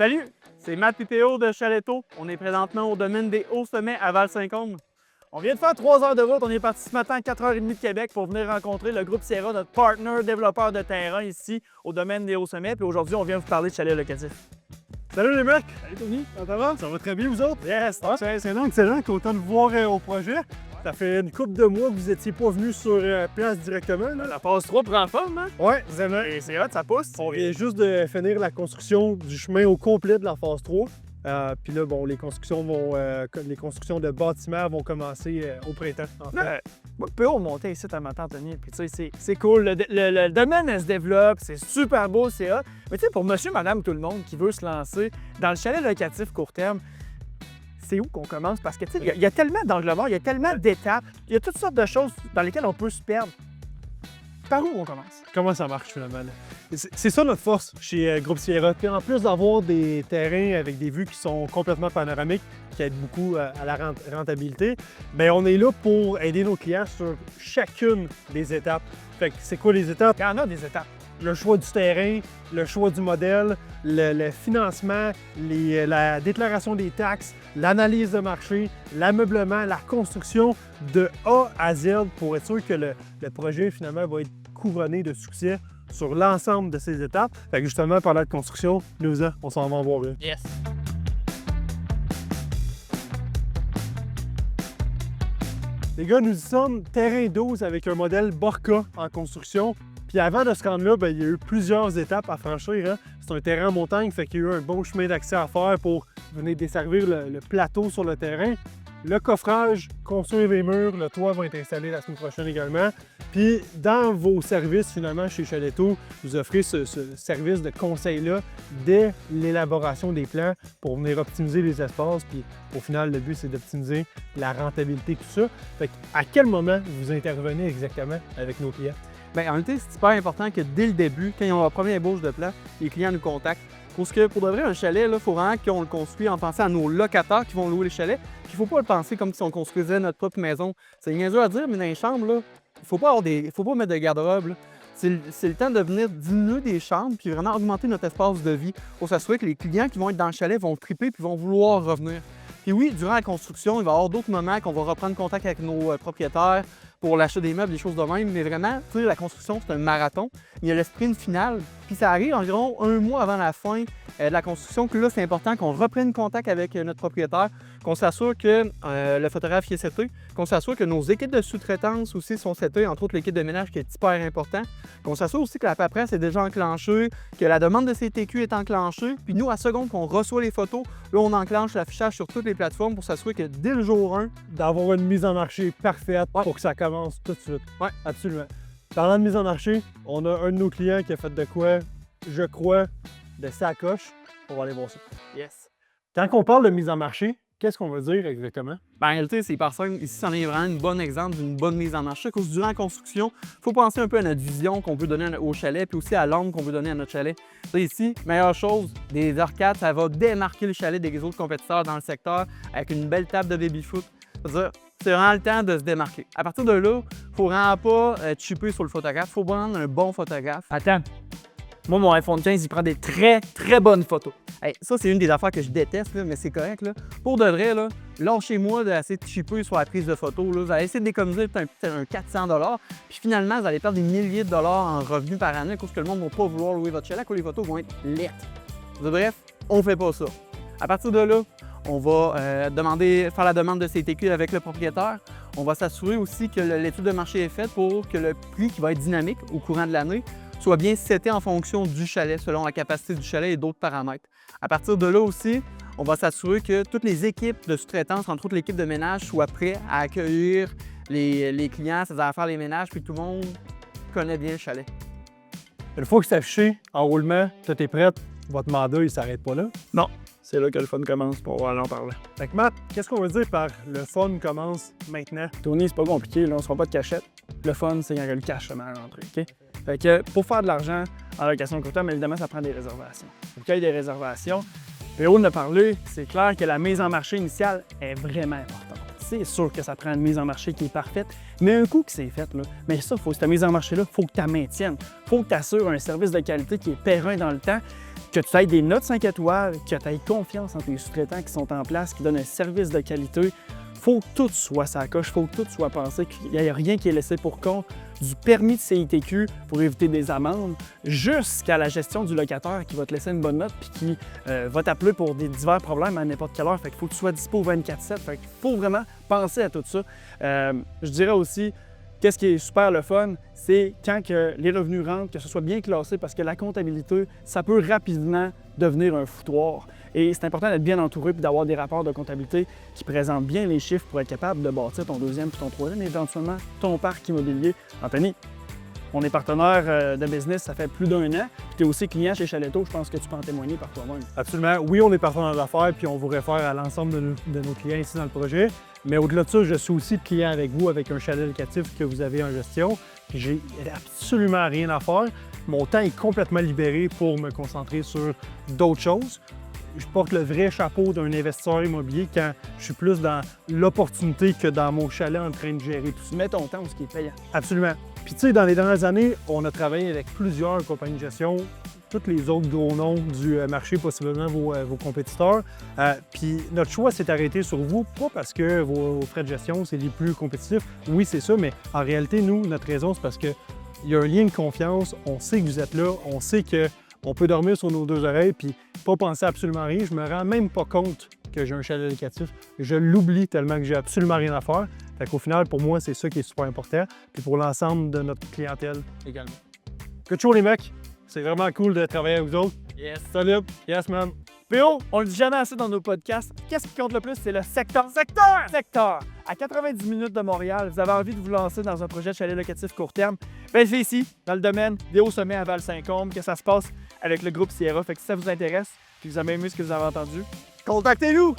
Salut, c'est Matt et Théo de Chaletto. On est présentement au domaine des Hauts-Sommets à Val-Saint-Côme. On vient de faire 3 heures de route. On est parti ce matin à 4h30 de Québec pour venir rencontrer le groupe Sierra, notre partner développeur de terrain ici au domaine des Hauts-Sommets. Puis aujourd'hui, on vient vous parler de chalet locatif. Salut les mecs! Salut Tony, ça va? Ça va très bien vous autres? Yes! C'est excellent, content de vous voir au projet. Ça fait une couple de mois que vous n'étiez pas venu sur place directement. Là. La phase 3 prend forme, hein? Ouais, vraiment. Et c'est hot, ça pousse. On vient juste de finir la construction du chemin au complet de la phase 3. Puis là, bon, les constructions de bâtiments vont commencer au printemps, en fait. Moi, PO monter ici à matin, Anthony. Puis tu sais, c'est cool. Le domaine, elle se développe. C'est super beau, c'est hot. Mais tu sais, pour monsieur, madame, tout le monde qui veut se lancer dans le chalet locatif court terme, c'est où qu'on commence? Parce que tu sais, il y a tellement d'angles morts, il y a tellement d'étapes, il y a toutes sortes de choses dans lesquelles on peut se perdre. Par où on commence? Comment ça marche finalement? Là? C'est ça notre force chez Groupe Sierra. Puis en plus d'avoir des terrains avec des vues qui sont complètement panoramiques, qui aident beaucoup à la rentabilité, bien on est là pour aider nos clients sur chacune des étapes. Fait que c'est quoi les étapes? Il y en a des étapes. Le choix du terrain, le choix du modèle, le financement, la déclaration des taxes, l'analyse de marché, l'ameublement, la construction de A à Z pour être sûr que le projet finalement va être couronné de succès sur l'ensemble de ces étapes. Fait que justement, parlant de construction, nous, on s'en va en voir une. Yes! Les gars, nous y sommes, terrain 12 avec un modèle Borca en construction. Puis avant de se rendre là, il y a eu plusieurs étapes à franchir. Hein. C'est un terrain en montagne, fait qu'il y a eu un bon chemin d'accès à faire pour venir desservir le plateau sur le terrain. Le coffrage, construire les murs, le toit va être installé la semaine prochaine également. Puis dans vos services, finalement, chez Chaletto, vous offrez ce service de conseil-là dès l'élaboration des plans pour venir optimiser les espaces. Puis au final, le but, c'est d'optimiser la rentabilité, tout ça. Fait à quel moment vous intervenez exactement avec nos clients? Bien, en réalité, c'est super important que dès le début, quand ils ont la première ébauche de plan, les clients nous contactent. Parce que pour de vrai, un chalet, il faut vraiment qu'on le construise en pensant à nos locataires qui vont louer les chalets. Puis il ne faut pas le penser comme si on construisait notre propre maison. C'est niaiseux à dire, mais dans les chambres, il ne faut pas mettre de garde-robe. C'est le temps de venir diminuer des chambres puis vraiment augmenter notre espace de vie pour s'assurer que les clients qui vont être dans le chalet vont triper puis vont vouloir revenir. Puis oui, durant la construction, il va y avoir d'autres moments qu'on va reprendre contact avec nos propriétaires pour l'achat des meubles, des choses de même, mais vraiment, tu sais, la construction, c'est un marathon. Il y a le sprint final, puis ça arrive environ un mois avant la fin de la construction, que là, c'est important qu'on reprenne contact avec notre propriétaire, qu'on s'assure que le photographe est seté, qu'on s'assure que nos équipes de sous-traitance aussi sont setées, entre autres l'équipe de ménage qui est hyper important, qu'on s'assure aussi que la paperasse est déjà enclenchée, que la demande de CTQ est enclenchée, puis nous, à seconde qu'on reçoit les photos, là, on enclenche l'affichage sur toutes les plateformes pour s'assurer que dès le jour 1, d'avoir une mise en marché parfaite pour que ça commence tout de suite. Oui, absolument. Parlant de mise en marché, on a un de nos clients qui a fait de quoi, je crois, de sacoche. On va aller voir ça. Yes! Quand on parle de mise en marché, qu'est-ce qu'on veut dire exactement? Ben, en réalité, c'est hyper simple. Ici, c'en est vraiment un bon exemple d'une bonne mise en marché. Parce que durant la construction, il faut penser un peu à notre vision qu'on veut donner au chalet, puis aussi à l'angle qu'on veut donner à notre chalet. Ça, ici, meilleure chose, des arcades, ça va démarquer le chalet des autres compétiteurs dans le secteur avec une belle table de baby-foot. C'est-à-dire, c'est vraiment le temps de se démarquer. À partir de là, il ne faut vraiment pas chipper sur le photographe. Il faut prendre un bon photographe. Attends. Moi, mon iPhone 15, il prend des très, très bonnes photos. Hey, ça, c'est une des affaires que je déteste, là, mais c'est correct. Là. Pour de vrai, là, lâchez-moi d'essayer de chipper sur la prise de photos. Là. Vous allez essayer d'économiser peut-être un 400 $, puis finalement, vous allez perdre des milliers de dollars en revenus par année parce que le monde ne va pas vouloir louer votre chalet, que les photos vont être lettres. Bref, on ne fait pas ça. À partir de là, on va faire la demande de CTQ avec le propriétaire. On va s'assurer aussi que l'étude de marché est faite pour que le prix qui va être dynamique au courant de l'année soit bien seté en fonction du chalet, selon la capacité du chalet et d'autres paramètres. À partir de là aussi, on va s'assurer que toutes les équipes de sous-traitance, entre autres l'équipe de ménage, soient prêtes à accueillir les clients, c'est-à-dire à faire les ménages, puis tout le monde connaît bien le chalet. Une fois que c'est affiché en roulement, tout est prêt, votre mandat, il ne s'arrête pas là. Non. C'est là que le fun commence, pour aller en parler. Fait que Matt, qu'est-ce qu'on veut dire par le fun commence maintenant? Tony, c'est pas compliqué, là, on ne se fera pas de cachette. Le fun, c'est quand il y a le cash à l'entrée, OK? Fait que pour faire de l'argent en location court terme, évidemment, ça prend des réservations. Faut qu'il y ait des réservations. Péo en a parlé, c'est clair que la mise en marché initiale est vraiment importante. C'est sûr que ça prend une mise en marché qui est parfaite, mais un coup que c'est fait, là, mais ça, cette mise en marché-là, il faut que tu la maintiennes. Il faut que tu assures un service de qualité qui est périn dans le temps. que tu aies des notes 5 étoiles, que tu aies confiance en tes sous-traitants qui sont en place, qui donnent un service de qualité. Faut que tout soit sa coche, faut que tout soit pensé, qu'il n'y ait rien qui est laissé pour compte, du permis de CITQ pour éviter des amendes, jusqu'à la gestion du locataire qui va te laisser une bonne note puis qui va t'appeler pour des divers problèmes à n'importe quelle heure. Fait qu'il faut que tu sois dispo 24/7. Fait qu'il faut vraiment penser à tout ça. Je dirais aussi, qu'est-ce qui est super le fun, c'est quand que les revenus rentrent, que ce soit bien classé, parce que la comptabilité, ça peut rapidement devenir un foutoir. Et c'est important d'être bien entouré et d'avoir des rapports de comptabilité qui présentent bien les chiffres pour être capable de bâtir ton deuxième puis ton troisième, et éventuellement ton parc immobilier. Anthony, on est partenaire de business, ça fait plus d'1 an. Tu es aussi client chez Chaletto, je pense que tu peux en témoigner par toi-même. Absolument. Oui, on est partenaire d'affaires, puis on vous réfère à l'ensemble de nos clients ici dans le projet. Mais au-delà de ça, je suis aussi client avec vous, avec un chalet locatif que vous avez en gestion. Puis j'ai absolument rien à faire. Mon temps est complètement libéré pour me concentrer sur d'autres choses. Je porte le vrai chapeau d'un investisseur immobilier quand je suis plus dans l'opportunité que dans mon chalet en train de gérer tout ça. Tu mets ton temps où ce qui est payant. Absolument. Puis tu sais, dans les dernières années, on a travaillé avec plusieurs compagnies de gestion, tous les autres gros noms du marché, possiblement vos compétiteurs. Puis notre choix s'est arrêté sur vous, pas parce que vos frais de gestion, c'est les plus compétitifs. Oui, c'est ça, mais en réalité, nous, notre raison, c'est parce qu'il y a un lien de confiance. On sait que vous êtes là, on sait qu'on peut dormir sur nos deux oreilles, puis pas penser absolument rien. Je me rends même pas compte que j'ai un chalet locatif. Je l'oublie tellement que j'ai absolument rien à faire. Fait qu'au final, pour moi, c'est ça qui est super important. Puis pour l'ensemble de notre clientèle également. Good show, les mecs! C'est vraiment cool de travailler avec vous autres. Yes. Salut! Yes, man! PO, on le dit jamais assez dans nos podcasts. Qu'est-ce qui compte le plus? C'est le secteur. Secteur! À 90 minutes de Montréal, vous avez envie de vous lancer dans un projet de chalet locatif court terme? Ben, c'est ici, dans le domaine des Hauts-Sommets à Val-Saint-Côme, que ça se passe avec le groupe Sierra. Fait que si ça vous intéresse, puis vous avez aimé ce que vous avez entendu, contactez-nous!